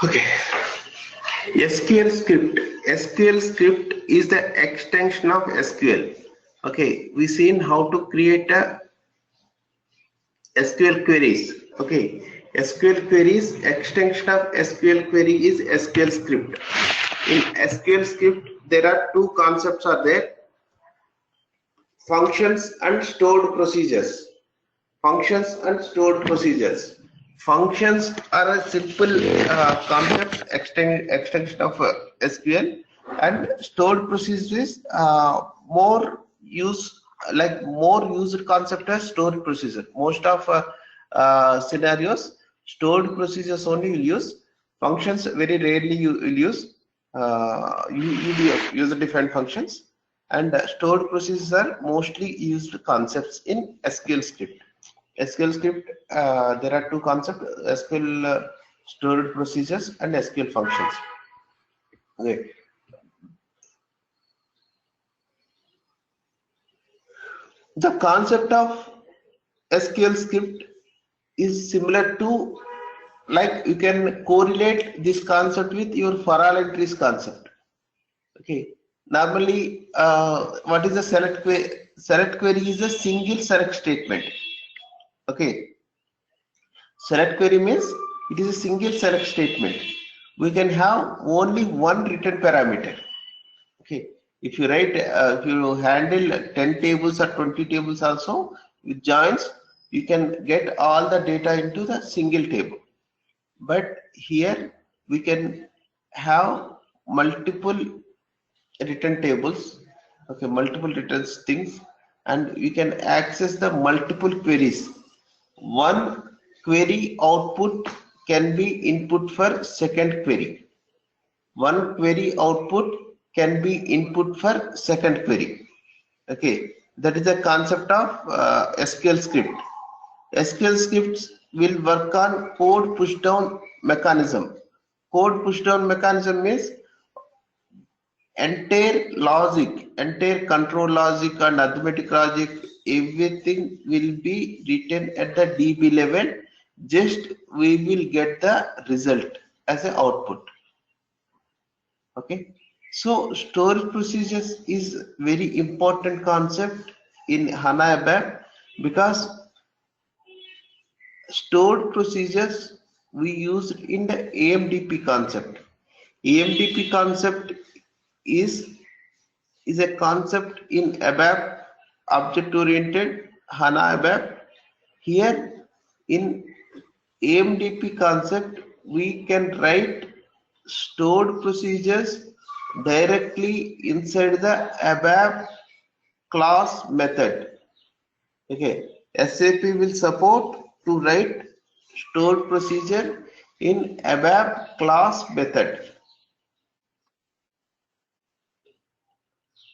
Okay. SQL script. SQL script is the extension of SQL. Okay, we seen how to create a SQL queries. Okay, SQL queries, extension of SQL query is SQL script. In SQL script, there are two concepts are there: functions and stored procedures. Functions and stored procedures. Functions are a simple concept extension of SQL, and stored procedures more use more used concept as stored procedure. Most of scenarios, stored procedures only will use. Functions very rarely you will use. You use different functions, and stored procedures are mostly used concepts in SQL script. SQL script, there are two concepts: SQL stored procedures and SQL functions. Okay. The concept of SQL script is similar to, like, you can correlate this concept with your for all entries concept. Okay. Normally, what is a select query? Select query is a single select statement. Okay. Select query means it is a single select statement. We can have only one return parameter. Okay. If you write, if you handle 10 tables or 20 tables also with joins, you can get all the data into the single table. But here we can have multiple return tables, okay, multiple returns things, and we can access the multiple queries. One query output can be input for second query. One query output can be input for second query. Okay, that is the concept of SQL script. SQL scripts will work on code push down mechanism. Code push down mechanism means entire logic, entire control logic and arithmetic logic, everything will be written at the DB level. Just we will get the result as an output. Okay, so storage procedures is very important concept in HANA ABAP, because stored procedures we use in the AMDP concept. AMDP concept is a concept in ABAP, object oriented HANA ABAP. Here in AMDP concept, we can write stored procedures directly inside the ABAP class method. Okay, SAP will support to write stored procedure in ABAP class method.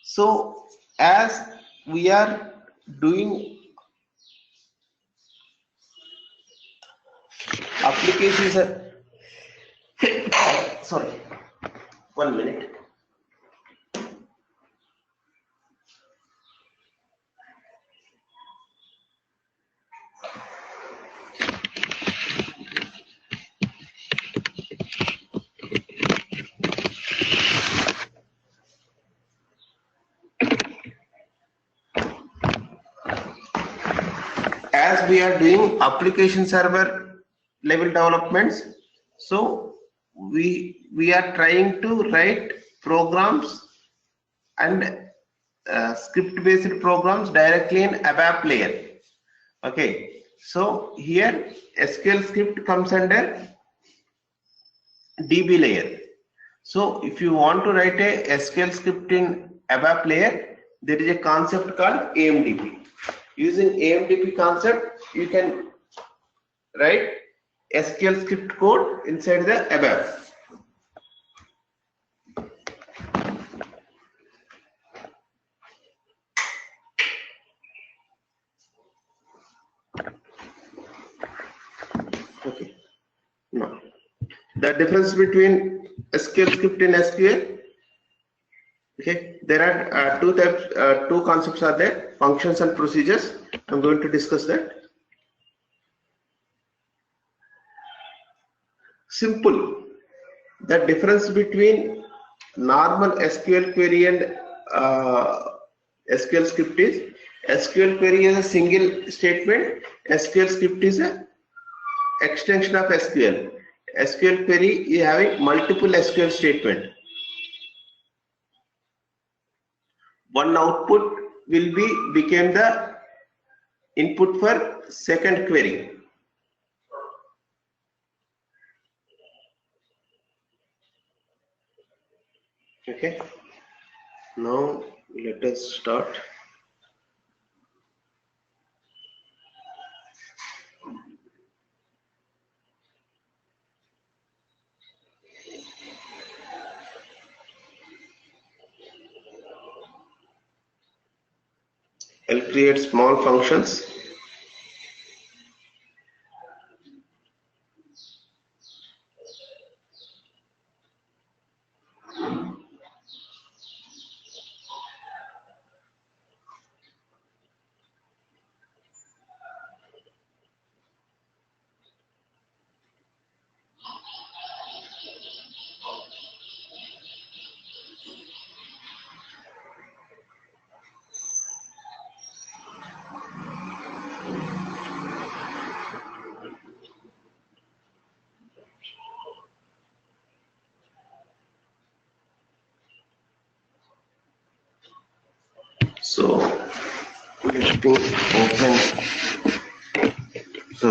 So as we are doing applications, sorry, 1 minute. As we are doing application server level developments, so we are trying to write programs and script based programs directly in ABAP layer. Okay, so here SQL script comes under DB layer. So if you want to write a SQL script in ABAP layer, there is a concept called AMDP. Using AMDP concept, you can write SQL script code inside the ABAP. Okay. Now, the difference between SQL script and SQL. Okay, there are two types, two concepts are there: functions and procedures. I'm going to discuss that. Simple. The difference between normal SQL query and SQL script is SQL query is a single statement. SQL script is a extension of SQL. SQL query is having multiple SQL statement. One output will became the input for second query. Okay. Now let us start. I'll create small functions. So let me open. So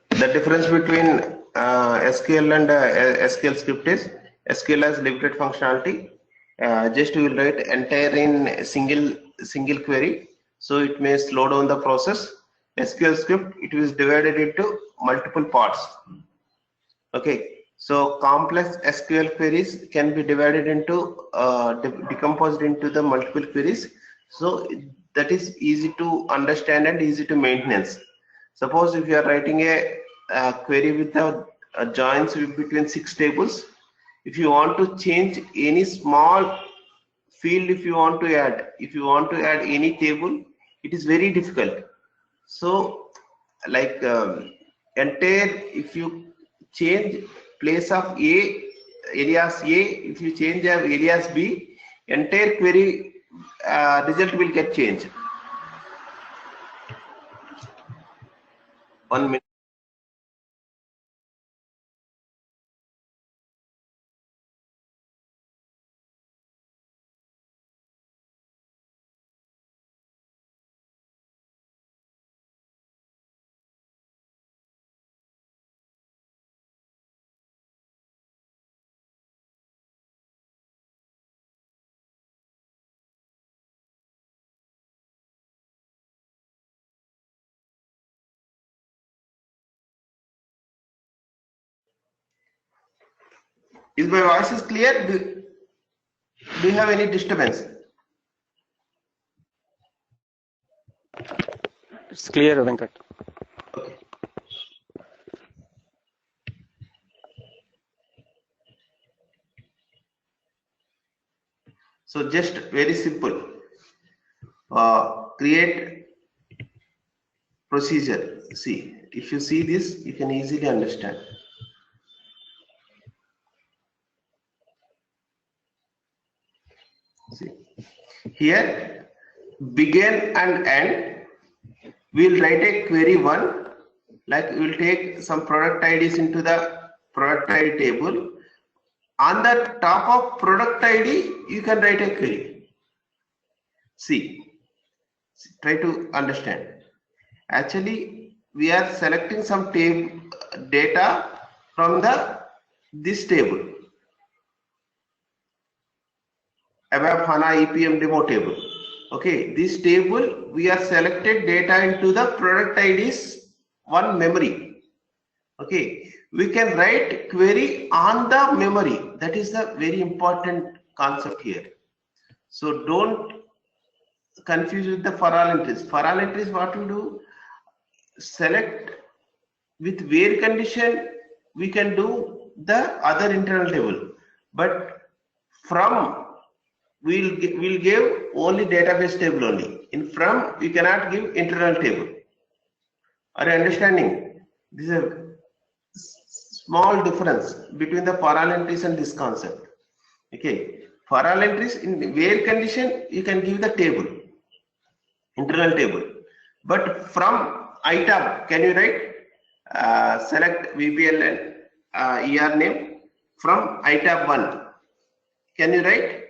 the difference between SQL and SQL script is SQL has limited functionality. Just you will write entire in single query, so it may slow down the process. SQL script, it is divided into multiple parts. Okay, so complex SQL queries can be divided into decomposed into the multiple queries, so that is easy to understand and easy to maintenance. Suppose if you are writing a query with a joins between 6 tables, if you want to change any small field, if you want to add any table, it is very difficult. So like entire, if you change place of A, alias A, if you change alias B, entire query result will get changed. 1 minute. Is my voice is clear? Do you have any disturbance? It's clear, Venkat. Okay. So just very simple. Create procedure. See, if you see this, you can easily understand. See, here begin and end. We'll write a query 1, like we'll take some product IDs into the product ID table. On the top of product ID, you can write a query. See, try to understand. Actually, we are selecting some data from this table, ABAP HANA EPM demo table. Okay, this table we are selected data into the product IDs one memory. Okay, we can write query on the memory. That is the very important concept here. So don't confuse with the for all entries. For all entries, what we do, select with where condition, we can do the other internal table, but from we'll give only database table only. In from we cannot give internal table. Are you understanding? This is a small difference between the for all entries and this concept. Okay, for all entries, in where condition you can give the table, internal table, but from item can you write select VPLN ER name from item 1, can you write?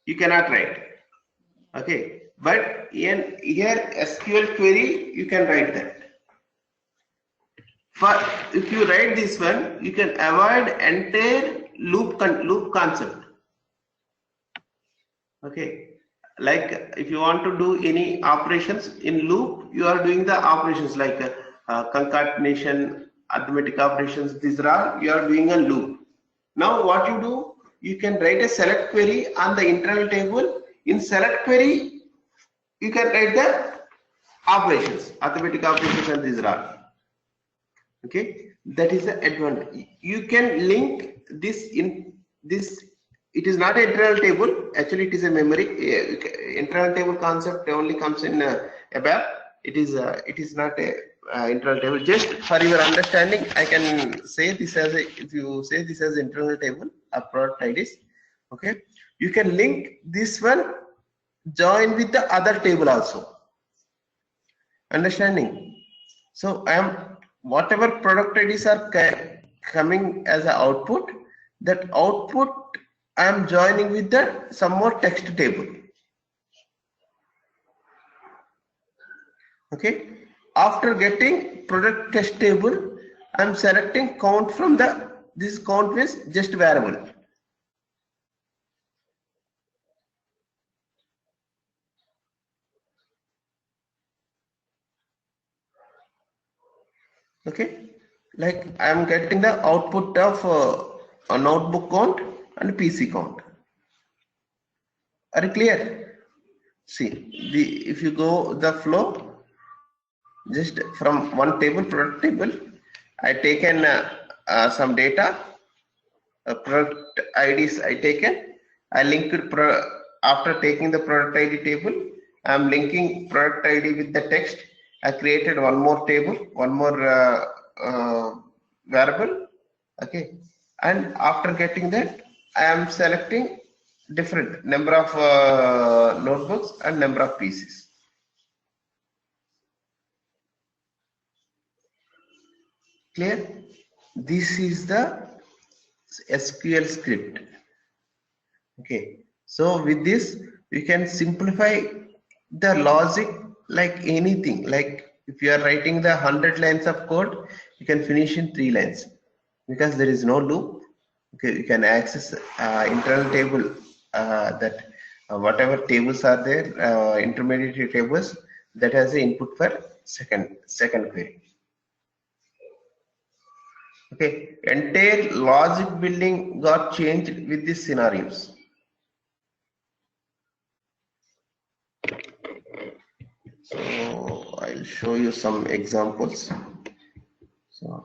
You cannot write. Okay, but in here SQL query you can write that. For if you write this one, you can avoid entire loop concept. Okay, like if you want to do any operations in loop, you are doing the operations like concatenation, arithmetic operations. These are all you are doing a loop. Now what you do, you can write a select query on the internal table. In select query, you can write the operations, arithmetic operations, and these are all. Okay, that is the advantage. You can link this in this. It is not an internal table. Actually, it is a memory. Internal table concept only comes in ABAP. It is not a internal table. Just for your understanding, I can say this as a. If you say this as internal table of product IDs, okay, you can link this one, join with the other table also. Understanding? So I am. Whatever product IDs are coming as an output, that output I am joining with the some more text table. Okay. After getting product text table, I am selecting count from the this count is just variable. Okay, like I am getting the output of a notebook count and PC count. Are you clear? See, if you go the flow, just from one table, product table, I taken some data, product IDs I taken, I linked after taking the product ID table, I am linking product ID with the text. I created one more table, one more variable. Okay, and after getting that, I am selecting different number of notebooks and number of PCs. Clear? This is the SQL script. Okay, so with this we can simplify the logic like anything. Like if you are writing the 100 lines of code, you can finish in 3 lines because there is no loop. Okay, you can access internal table that whatever tables are there, intermediate tables, that has the input for second query. Okay, entire logic building got changed with these scenarios. So I'll show you some examples. So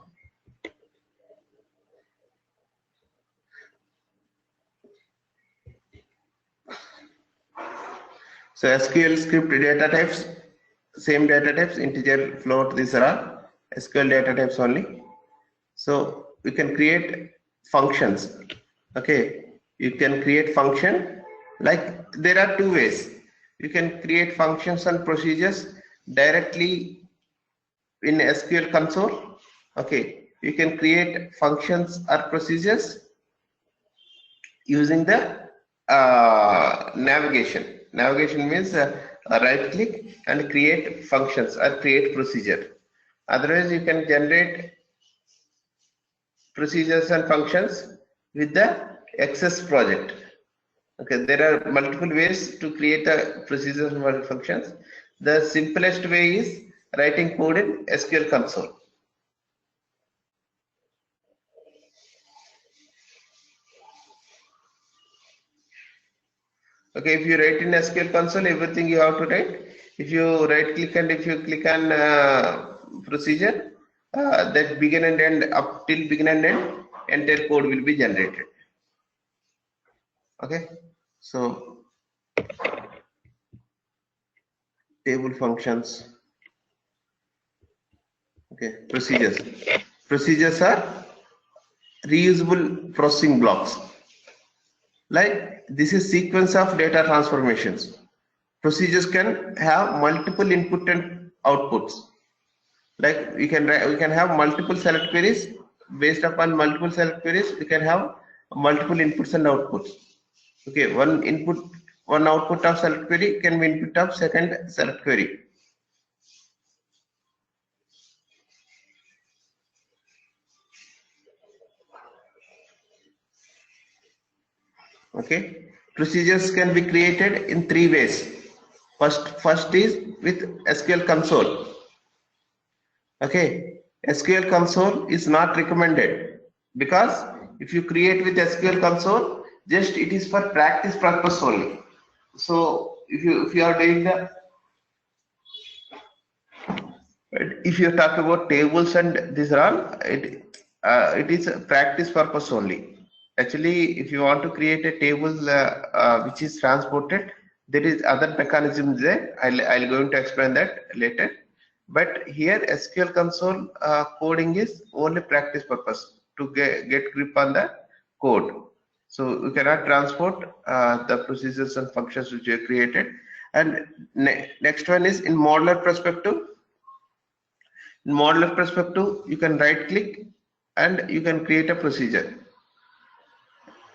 SQL script data types, same data types, integer, float, these are all SQL data types only. So you can create functions. Okay, you can create function, like there are 2 ways. You can create functions and procedures directly in SQL console. Okay, you can create functions or procedures using the navigation. Navigation means right click and create functions or create procedure. Otherwise, you can generate procedures and functions with the access project. Okay, there are multiple ways to create a procedures and functions. The simplest way is writing code in SQL console. Okay, if you write in SQL console, everything you have to write. If you right click and if you click on procedure, that begin and end up till begin and end, entire code will be generated. Okay, so table functions. Okay, procedures. Procedures are reusable processing blocks. Like this is sequence of data transformations. Procedures can have multiple input and outputs. Like we can have multiple select queries. Based upon multiple select queries, we can have multiple inputs and outputs. Okay, one input, one output of select query can be input of second select query. Okay, procedures can be created in 3 ways. First is with SQL console. Okay, SQL console is not recommended because if you create with SQL console, just it is for practice purpose only. So if you are doing the, if you talk about tables and this run, it is a practice purpose only. Actually, if you want to create a table which is transported, there is other mechanisms there. I'll going to explain that later. But here SQL console coding is only practice purpose to get grip on the code. So we cannot transport the procedures and functions which are created. And next one is in modular perspective. In modular perspective, you can right click and you can create a procedure.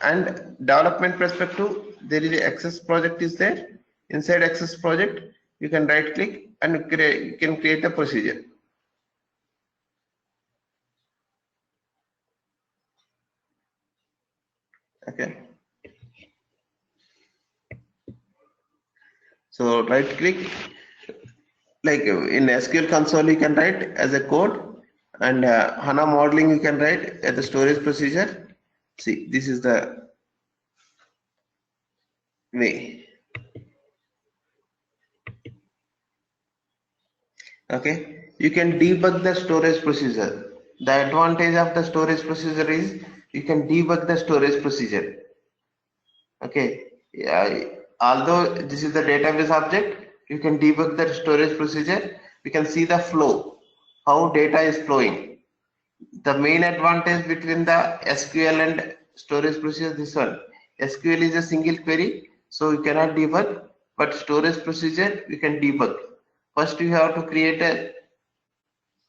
And development perspective, there is a access project is there. Inside access project, you can right click and you can create a procedure. Okay. So right click, like in SQL console you can write as a code, and HANA modeling you can write as a storage procedure. See, this is the way. Okay, you can debug the storage procedure. The advantage of the storage procedure is you can debug the storage procedure. Okay, yeah, although this is the database object, you can debug the storage procedure. We can see the flow, how data is flowing. The main advantage between the SQL and storage procedure, this one. SQL is a single query, so you cannot debug, but storage procedure you can debug. First you have to create a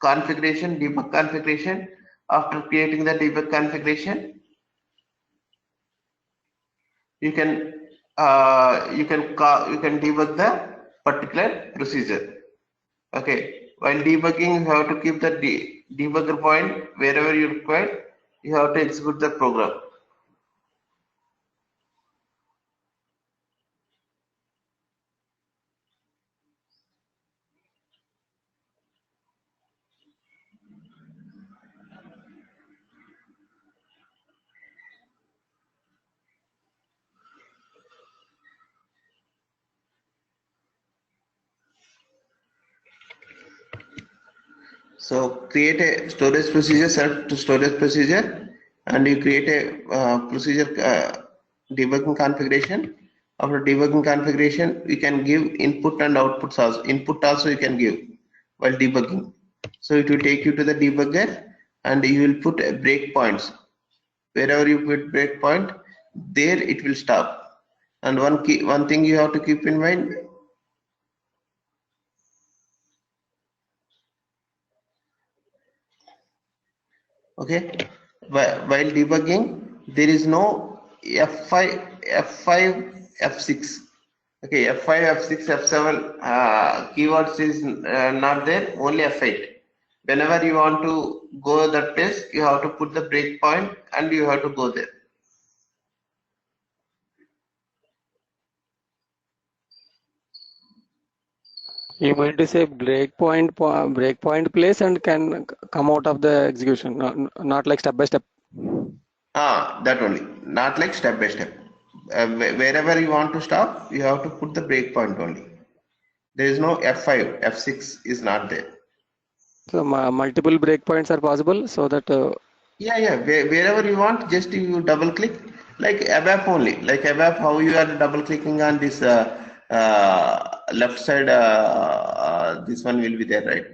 configuration, debug configuration. After creating the debug configuration, you can debug the particular procedure. Okay, while debugging you have to keep the debugger point wherever you require. You have to execute the program. So create a storage procedure, set to storage procedure, and you create a procedure debugging configuration. After debugging configuration, we can give input and outputs also. Input also you can give while debugging. So it will take you to the debugger, and you will put breakpoints. Wherever you put breakpoint, there it will stop. And one thing you have to keep in mind. Okay, while debugging, there is no F5, F6. Okay, F5, F6, F7 keywords is not there, only F8. Whenever you want to go that place, you have to put the breakpoint and you have to go there. You mean to say breakpoint place and can come out of the execution, not like step by step. That only, not like step by step. Wherever you want to stop, you have to put the breakpoint only. There is no F5, F6 is not there. So multiple breakpoints are possible, so that. Yeah. Wherever you want, just you double click, like ABAP only. Like ABAP, how you are double clicking on this left side. This one will be there, right?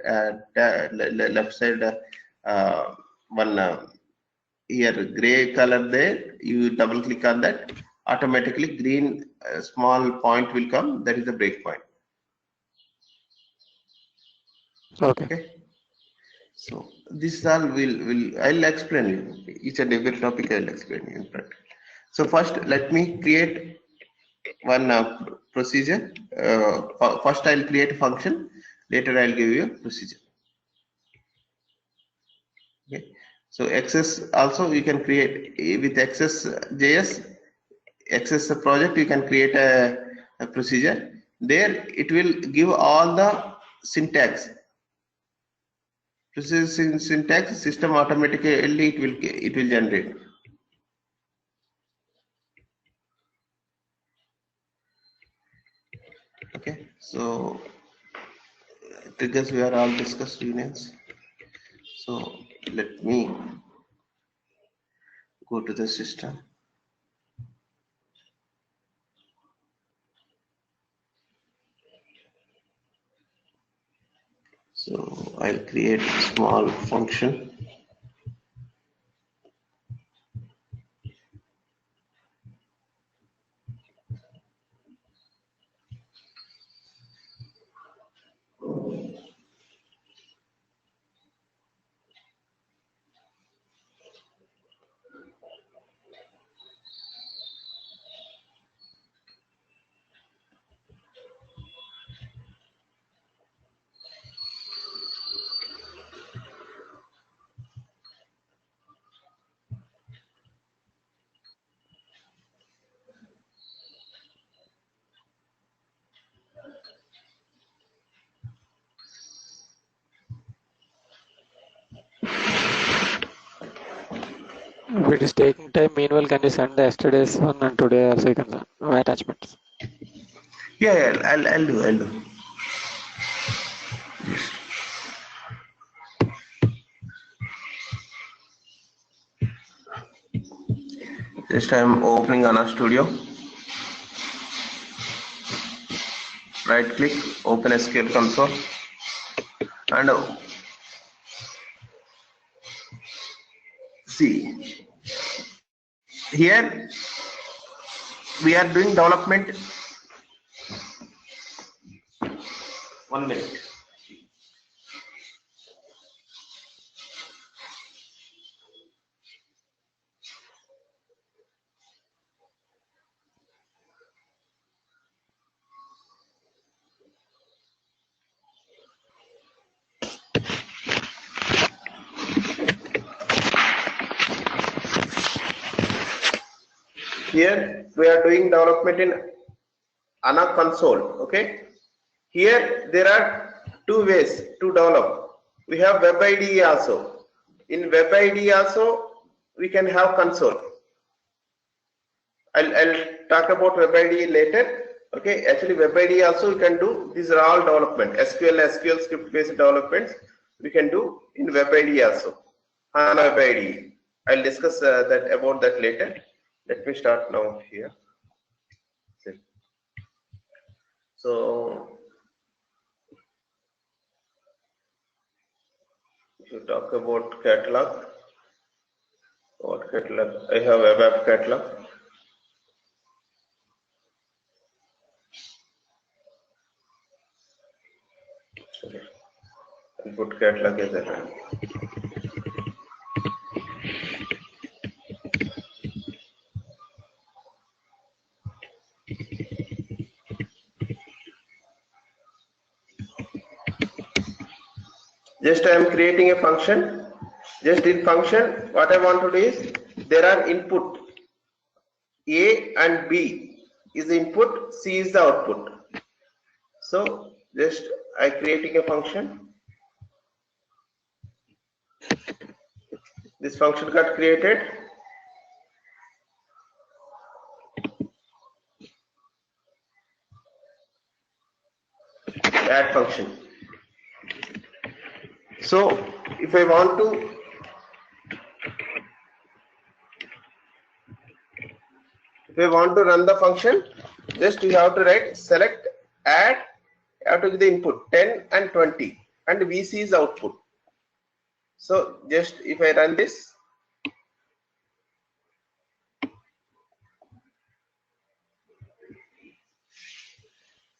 Left side, one here gray color there. You double click on that. Automatically, green small point will come. That is the breakpoint. Okay. So this all I'll explain you each and every topic. I'll explain you in practice. So first, let me create one procedure. First, I'll create a function. Later, I'll give you a procedure. Okay. So access also you can create with access.js, access project. You can create a procedure. There, it will give all the syntax. Procedure syntax system automatically it will generate. Okay, so triggers we are all discussed unions. So let me go to the system. So I'll create a small function. If it is taking time, meanwhile, can you send yesterday's one and today also you can send attachments? Yeah, I'll do. Just I'm opening Ana Studio. Right click, open SQL console, and see here we are doing development. 1 minute. Here we are doing development in Ana console. Okay. Here there are two ways to develop. We have web IDE also. In web IDE also we can have console. I'll talk about web IDE later. Okay, actually web IDE also we can do. These are all development. SQL script based developments we can do in web IDE also. HANA web IDE. I'll discuss about that later. Let me start now here. So if you talk about catalog, what catalog? I have ABAP catalog. Okay. I'll put catalog as a just I am creating a function. Just in function, what I want to do is there are input A and B is the input, C is the output. So just I creating a function. This function got created. Add function. So if I want to run the function, just you have to write select add, you have to give the input 10 and 20 and VC is output. So just if I run this,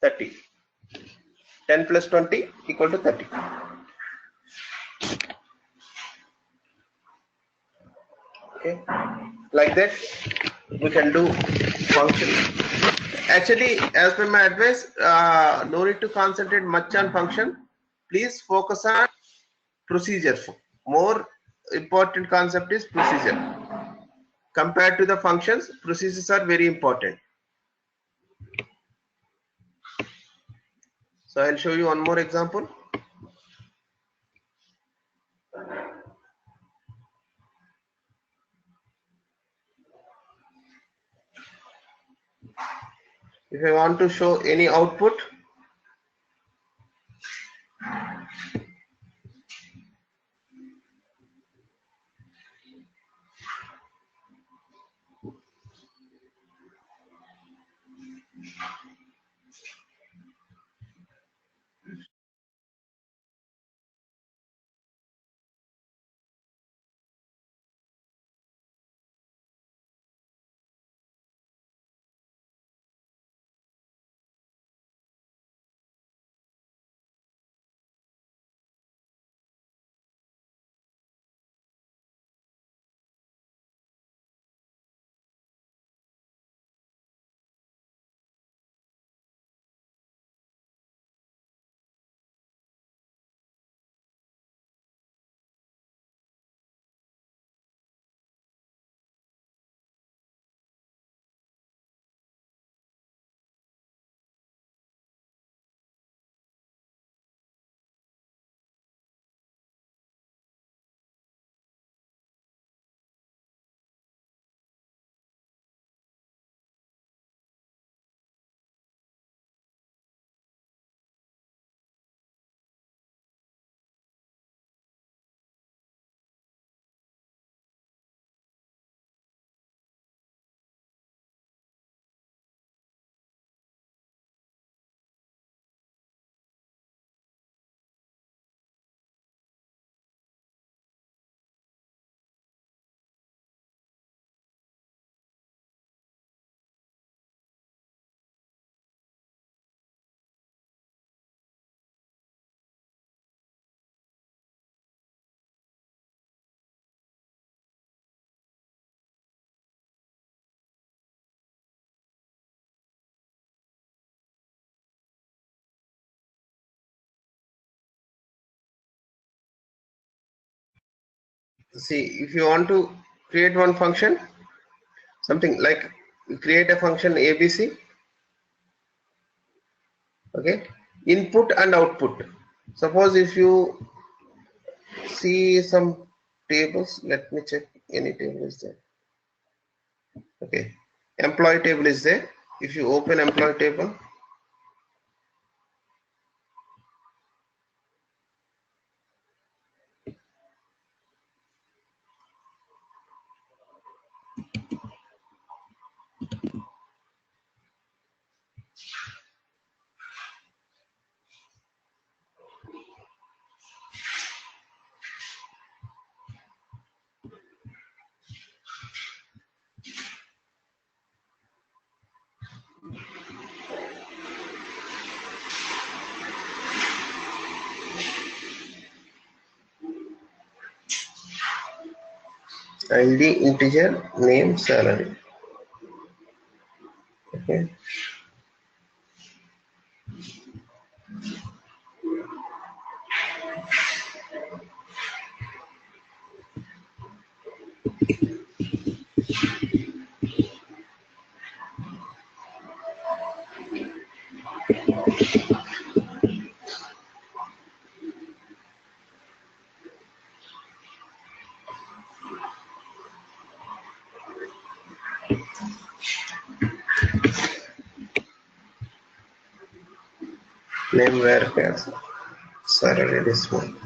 $30. 10 plus 20 equal to 30. Okay, like that we can do function. Actually, as per my advice, no need to concentrate much on function. Please focus on procedure. More important concept is procedure. Compared to the functions, procedures are very important. So I'll show you one more example. If I want to show any output, see, if you want to create one function, something like create a function ABC, okay, input and output. Suppose if you see some tables, let me check any table is there. Okay, employee table is there. If you open employee table, ID, integer, name, salary. Okay. Name varchars. Sorry, this one.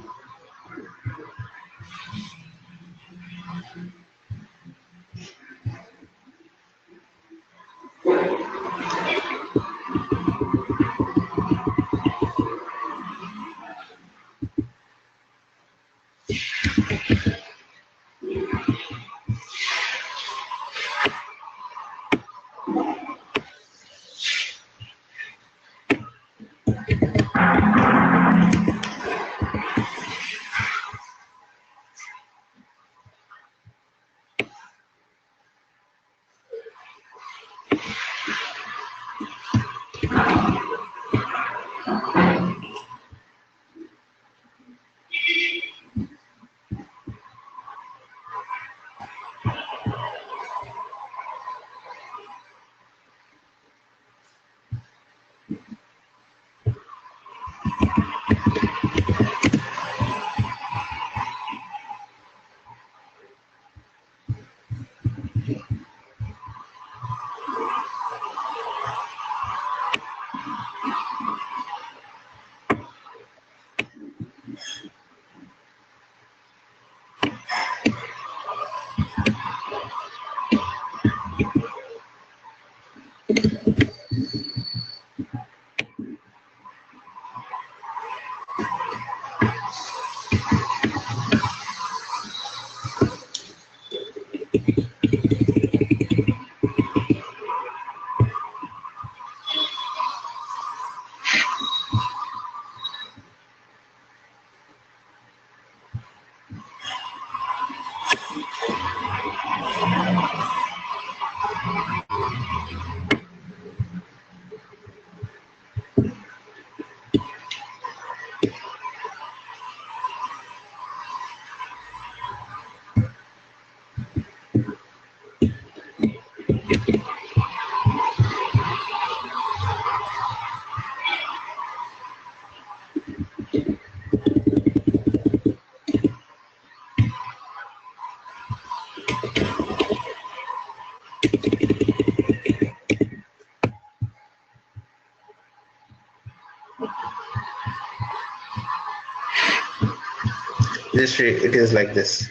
Just it is like this.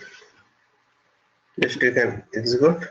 Just you can execute.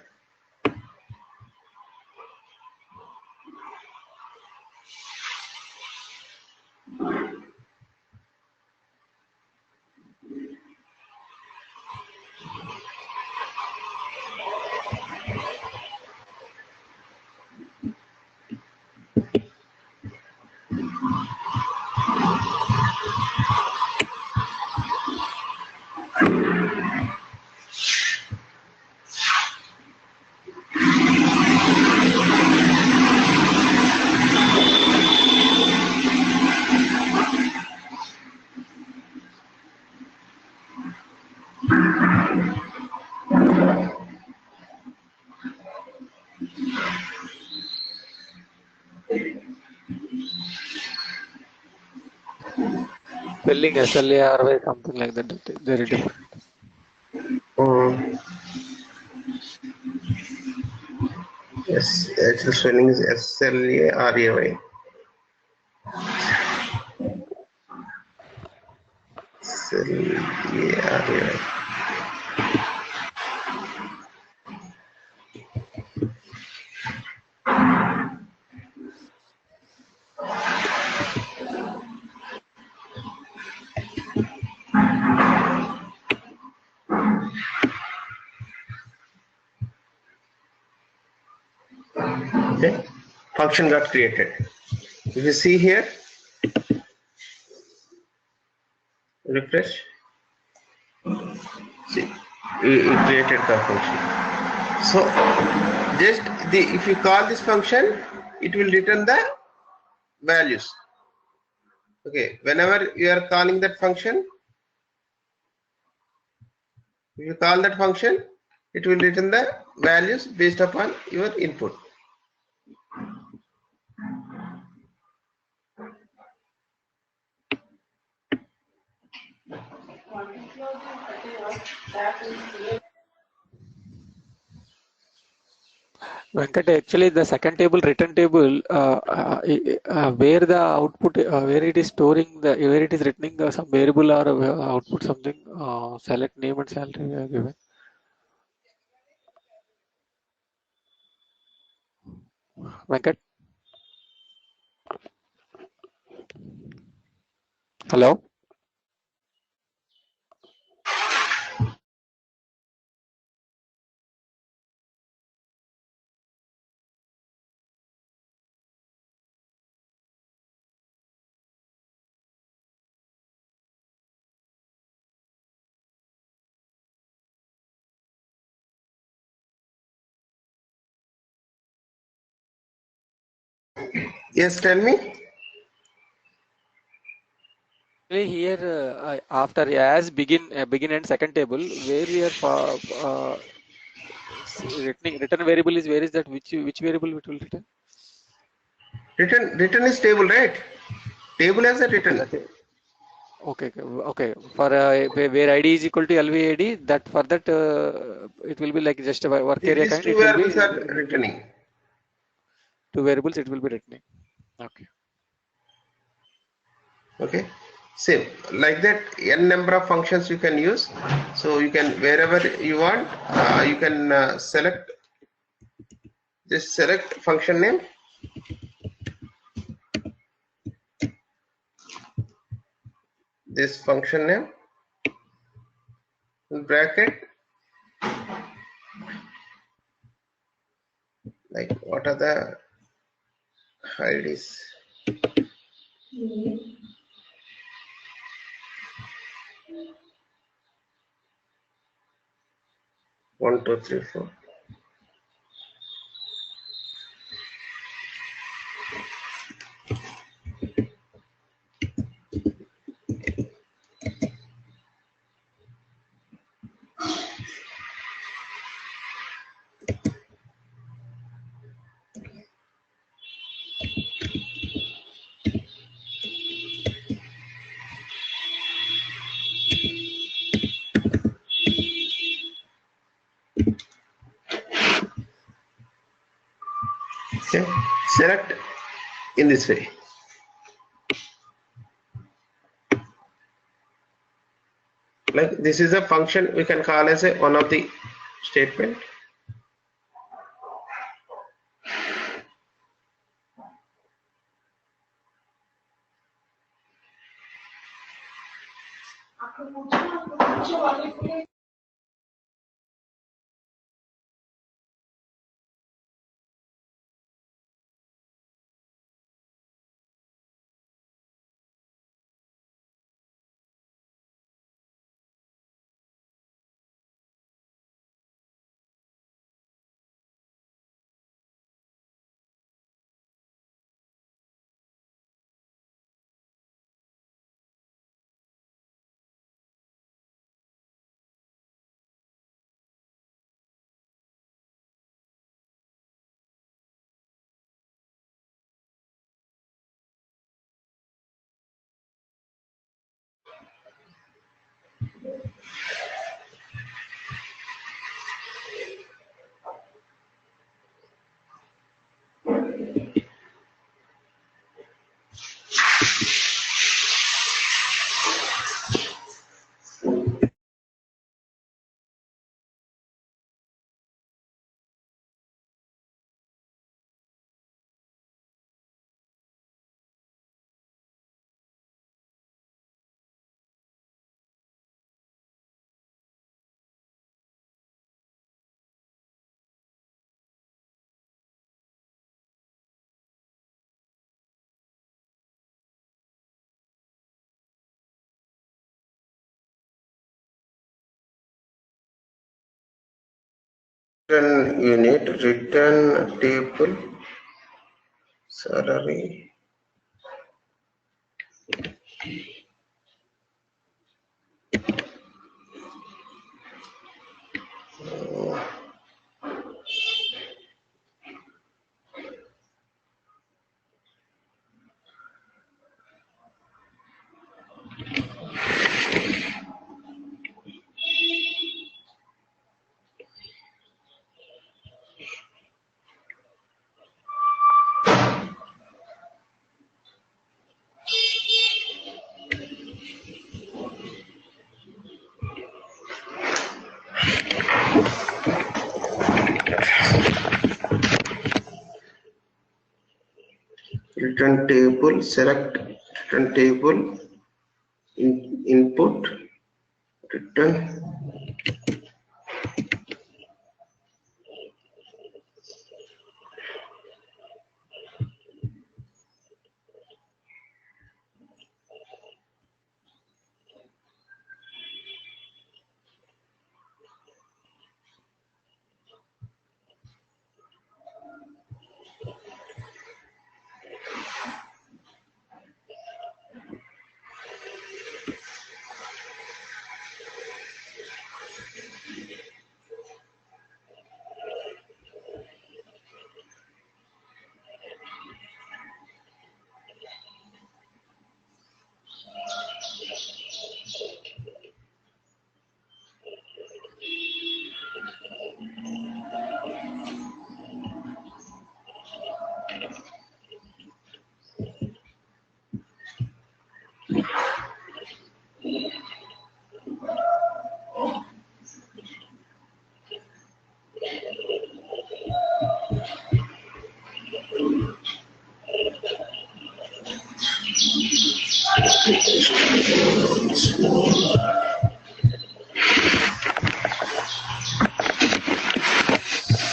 Spelling SLARY, something like that. Very different. Yes, actual spelling is SLARAY. SLARAY. Okay, function got created. If you see here, refresh. See, we created the function. So just if you call this function, it will return the values. Okay, whenever you are calling that function, if you call that function, it will return the values based upon your input. Venkat, actually, the second table, return table, where the output, where it is storing the, where it is returning some variable or output something, select name and salary we are given. Venkat, hello. Yes, tell me. Here, after as begin and second table, where we are return variable is where is that which variable it will return? Return is table, right? Table as a Okay, return. that is, okay. For where ID is equal to LVID, that for that it will be like just a work area These kind. two It will be variables are returning. two variables. It will be returning. Okay. Okay. Same like that. N number of functions you can use. So you can wherever you want, you can select. Just select function name. This function name. Bracket. Like what are the IDs? 1, 2, 3, 4. Okay. Select in this way. Like this is a function we can call as a one of the statement. Return unit, return table, salary. return table, select return table, input, return.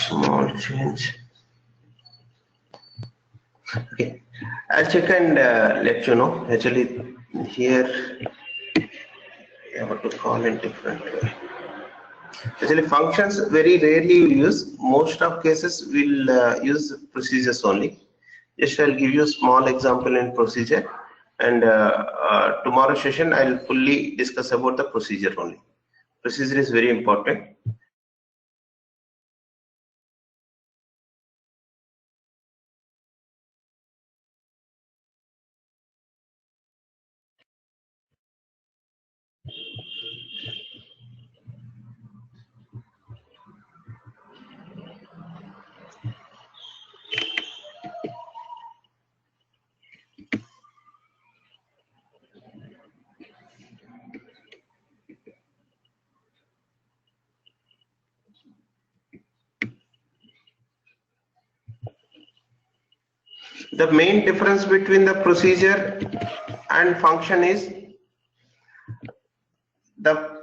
Small change. Okay, I'll check and let you know. Actually, here I have to call in different way. Actually, functions very rarely you use. Most of cases will use procedures only. Just I'll give you a small example in procedure, and tomorrow session I'll fully discuss about the procedure only. Procedure is very important. The main difference between the procedure and function is the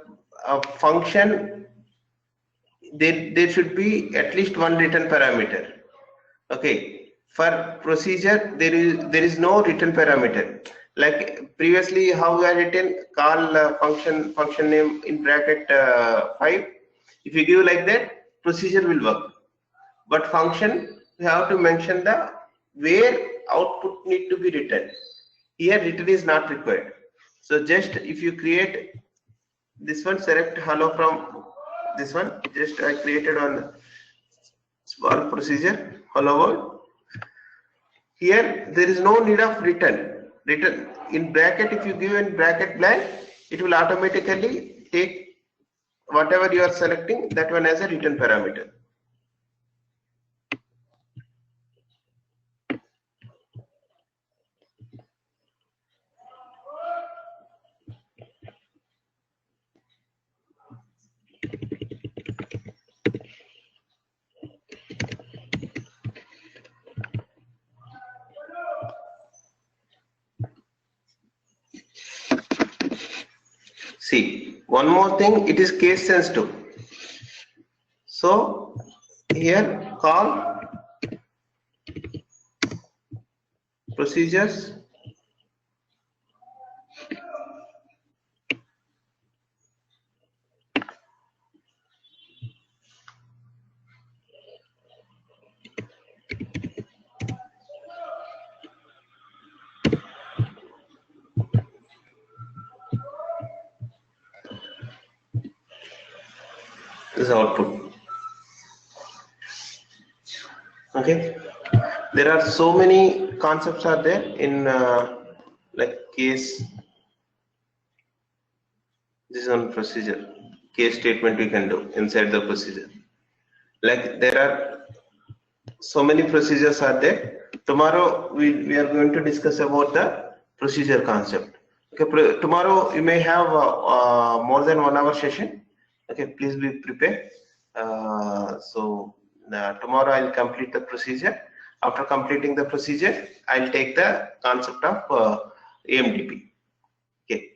function, there should be at least one written parameter. Okay, for procedure there is no written parameter. Like previously how we are written, call function name in bracket 5. If you give like that, procedure will work. But function, we have to mention the where output need to be written. Here written is not required. So just if you create this one, select hello from this one, just I created on small procedure hello world. Here there is no need of written in bracket. If you give in bracket blank, it will automatically take whatever you are selecting, that one as a written parameter. See, one more thing, it is case sensitive. So here call procedures is output. Okay, there are so many concepts are there in like case. This is on procedure. Case statement we can do inside the procedure. Like there are so many procedures are there. Tomorrow we are going to discuss about the procedure concept. Okay, tomorrow you may have more than 1 hour session. Okay, please be prepared. So tomorrow I'll complete the procedure. After completing the procedure, I'll take the concept of AMDP. Okay.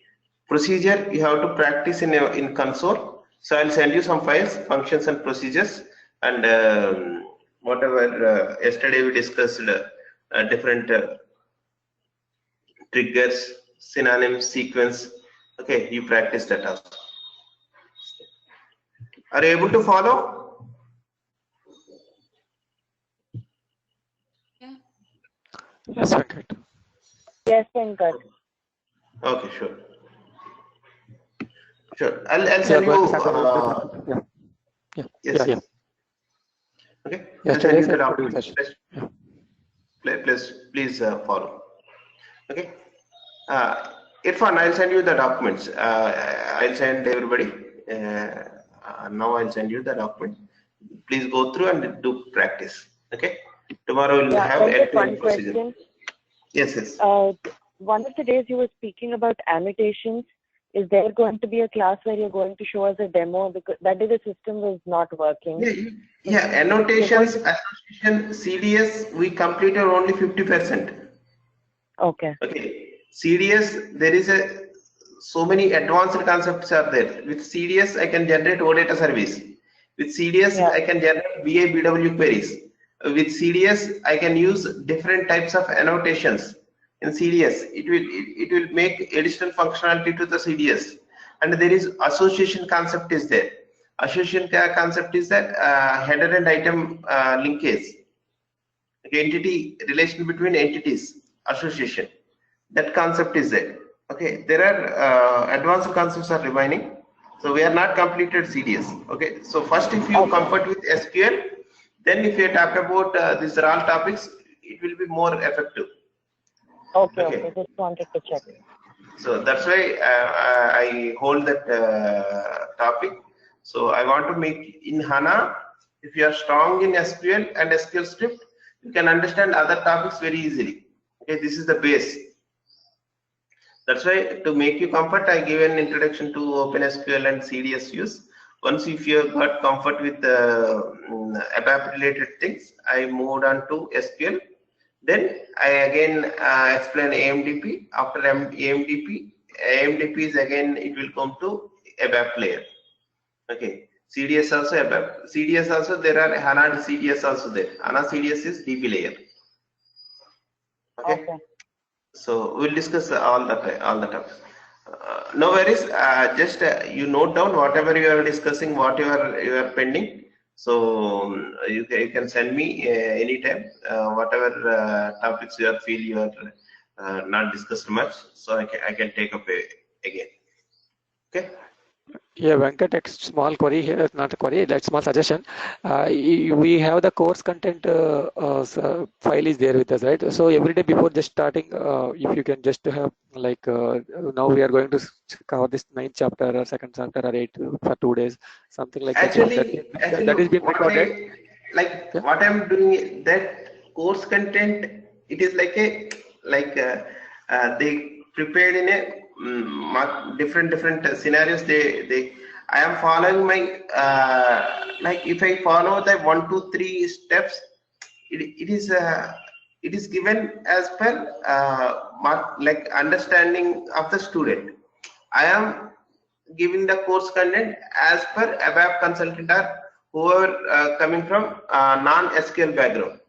Procedure you have to practice in console. So I'll send you some files, functions and procedures, and whatever yesterday we discussed different triggers, synonyms, sequence. Okay, you practice that also. Are you able to follow? Yes, Venkat. Yes, Venkat. Okay, sure. Sure. I'll send you. Yes. Okay. I'll send you the document. Please follow. Okay. Irfan, I'll send you the documents. I'll send everybody. Now I'll send you the document. Please go through and do practice. Okay. Tomorrow we'll have one question. Yes. One of the days you were speaking about annotations. Is there going to be a class where you're going to show us a demo? Because that day the system was not working. Yeah. Annotations, association, CDS, we completed only 50%. Okay. CDS, there is so many advanced concepts are there. With CDS, I can generate OData service. With CDS, I can generate BW queries. With CDS, I can use different types of annotations. In CDS, it will make additional functionality to the CDS. And there is association concept is there. Association concept is that header and item linkage. Entity relation between entities, association. That concept is there. Okay, there are advanced concepts are remaining. So we are not completed CDS. Okay, so first if you comfort with SQL, then if you talk about these are all topics, it will be more effective. Okay. Just wanted to check. So that's why I hold that topic. So I want to make in HANA, if you are strong in SQL and SQL script, you can understand other topics very easily. Okay, this is the base. That's why to make you comfort, I give an introduction to OpenSQL and CDS use. Once if you have got comfort with ABAP related things, I moved on to SQL. Then I again explain AMDP. After AMDP is again it will come to ABAP layer. Okay, CDS also ABAP. CDS also there are HANA CDS also there. HANA CDS is DB layer. Okay. So we'll discuss all the topics. No worries. Just you note down whatever you are discussing, what you are pending. So you can send me anytime whatever topics you feel you are not discussed much. So I can take up again. Okay. Yeah, Venkat, small query here, not a query, that's small suggestion. We have the course content file is there with us, right? So every day before just starting, if you can just have like, now we are going to cover this 9th chapter or 2nd chapter or 8 for 2 days, something like actually, that. That is being recorded. What I'm doing, that course content, it is like they prepared in a different scenarios. I am following my like if I follow the 1, 2, 3 steps, it is given as per like understanding of the student. I am giving the course content as per ABAP consultant or whoever coming from non-SQL background.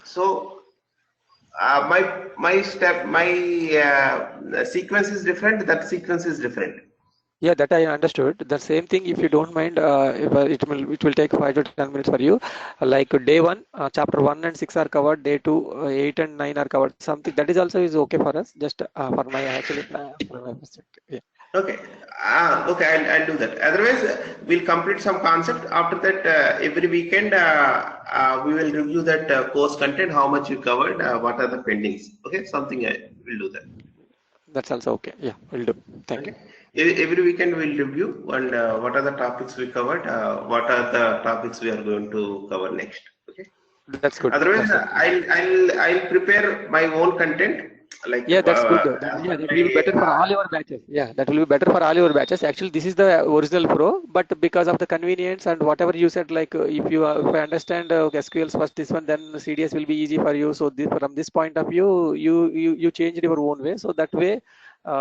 So my sequence is different. That sequence is different. Yeah, that I understood. The same thing, if you don't mind, it will take 5 to 10 minutes for you. Like day 1, chapter 1 and 6 are covered. Day 2, 8 and 9 are covered. Something that is also is okay for us. Just for my actually for my perspective. Yeah. Okay. Okay, I'll do that. Otherwise, we'll complete some concept. After that, every weekend we will review that course content, how much you covered, what are the pendings. Okay, something I will do that. That's also okay. Yeah, we'll do. Thank you. Every weekend we'll review and what are the topics we covered, what are the topics we are going to cover next. Okay. That's good. Otherwise, I'll prepare my own content. like Yeah, that's good. Yeah, that will be better for all your batches. Yeah, that will be better for all your batches. Actually, this is the original Pro, but because of the convenience and whatever you said, like if I understand SQL's first this one, then CDS will be easy for you. So this, from this point of view, you changed your own way. So that way,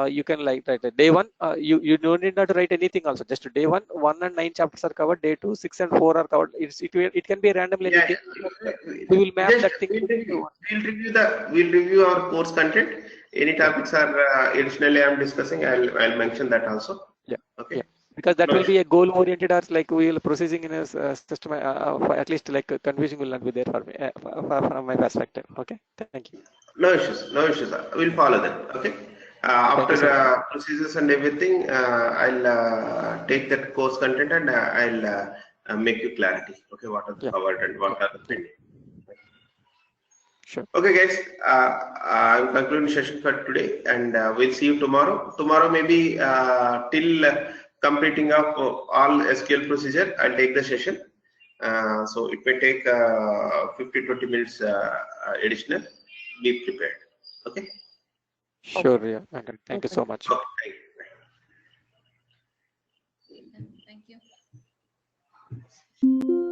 you can like write it. Day one, you don't need not to write anything also. Just day one, 1 and 9 chapters are covered. Day 2, 6 and 4 are covered. It can be randomly yeah, anything. We will map just that thing. we'll review our course content. Any topics are additionally I'm discussing, I'll mention that also. Yeah. Okay. Yeah. Because that No will be issues. a goal oriented or like we will processing in a system, at least like confusion will not be there for me from my perspective. Okay. Thank you. No issues. No issues. We'll follow that. Okay. Thank you After so much. procedures and everything, I'll take that course content and I'll make you clarity. Okay, what are the Yeah. covered and what are the pending. Sure. Okay, guys. I'm concluding session for today, and we'll see you tomorrow. Tomorrow, maybe till completing of all SQL procedure, I'll take the session. So it may take 50-20 minutes additional. Be prepared. Okay. Sure. Yeah. Thank you so much. Okay. Thank you. Thank you.